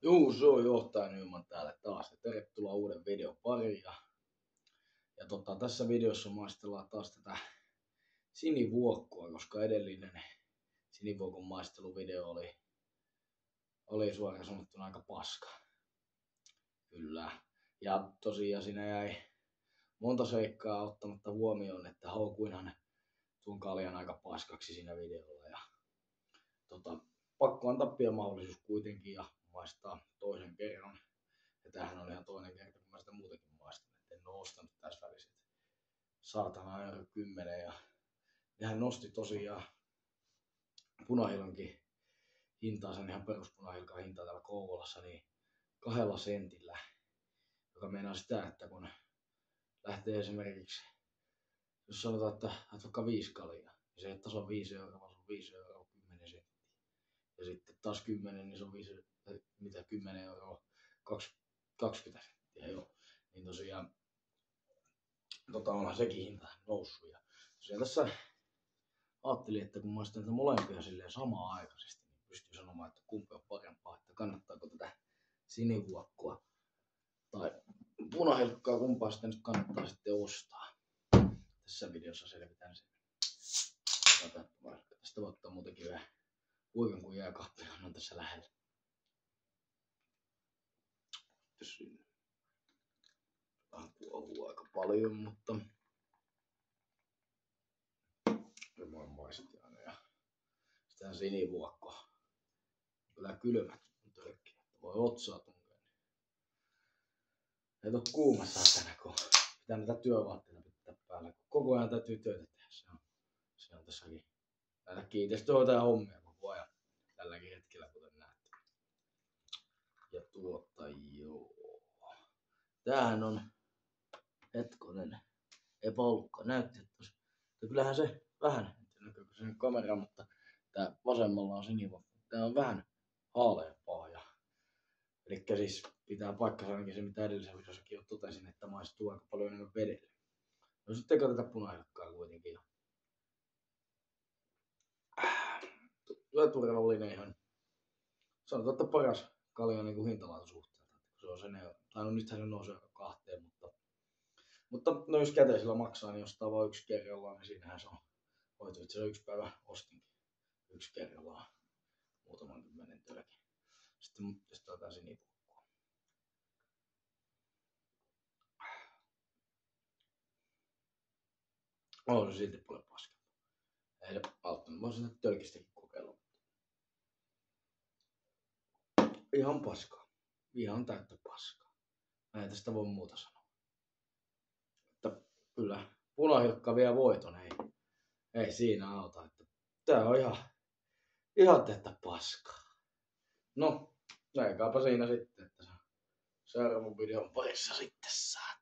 Juu, se on Johtaja Nyman täällä taas ja tervetuloa uuden videon pariin. Ja tässä videossa maistellaan taas tätä sinivuokkoa, koska edellinen sinivuokon maisteluvideo oli suoraan sanottuna aika paska. Kyllä. Ja tosiaan siinä jäi monta seikkaa ottamatta huomioon, että haukuinhan tuon kaljan aika paskaksi siinä videolla. Ja pakko antaa pian mahdollisuus kuitenkin ja maistaa toisen kerran. Ja tämähän on ihan toinen kerta, kun mä sitä muutenkin maistan. En oo ostanut tässä välissä. Saatana euro 10 ja nehän nosti tosiaan punahilonkin hintaa, sen ihan peruspunahilkan hintaa täällä Kouvolassa, niin 2 sentillä. Joka meinaa sitä, että kun lähtee esimerkiksi, jos sanotaan, että vaikka 5 kaljaa, niin se ei tasan 5 euroa, vaan se on 5 euroa 10 senttiä. Ja sitten taas 10, niin se on 10 euroa 20 senttiä, joo. Niin tosiaan onhan sekin hinta noussut. Ja tosiaan tässä ajattelin, että kun maistan näitä molempia silleen samaan aikaisesti, niin pystyy sanomaan, että kumpi on parempaa, että kannattaako tätä sinivuokkoa tai punahilkkaa, kumpaa sitä nyt kannattaa sitten ostaa. Tässä videossa selvitään sen. Tästä voi ottaa muutenkin vähän kuikan, kun jääkaappi on tässä lähellä. Vähän kuohuu aika paljon, mutta semmoinen maistiainen. Ja sitten sinivuokko. Kyllä kylmät on tölkkiä, että voi otsaa tunkea. Ei ole kuumassa tänä, kun pitää näitä työvaatteita pitää päällä. Koko ajan täytyy töitä tehdä. Se on tässäkin näitä kiinteistöhoitajan hommia koko ajan tälläkin hetkellä, kuten näette. Ja joo. Tämähän on hetkonen epäolukka. Näytti, että kyllähän se vähän, näkyykö se kamera, mutta tää vasemmalla on sinivuokko. Tää on vähän haaleampaa. Elikkä siis pitää paikkansa ainakin se, mitä edellisen videossakin jo totesin, että maistuu aika paljon enemmän vedelle. No sitten tätä punahilkkaa kuitenkin. Naturallinen ihan. Sanotaan, että paras kalja niin kuin hintalaatusuhteelta. Se on tai no nythän se nousee 2, mutta no jos käteisellä maksaa, niin ostaa vain 1 kerrallaan, niin siinähän se on hoitu. Itse asiassa 1 päivä ostinkin 1 kerrallaan muutaman 10 tölkin. Sitten tää sinivuokkoa. On se silti paljon paskempi. Ei se auttanut. Mä voisin tölkistäkin kokeilla. Ihan paskaa. Ihan täyttä paskaa. Mä en tästä voi muuta sanoa. Että kyllä punahilkka vie voiton. Ei siinä auta. Että tää on ihan täyttä paskaa. No, näinkaapa siinä sitten, että seuraavan videon parissa sitten saa.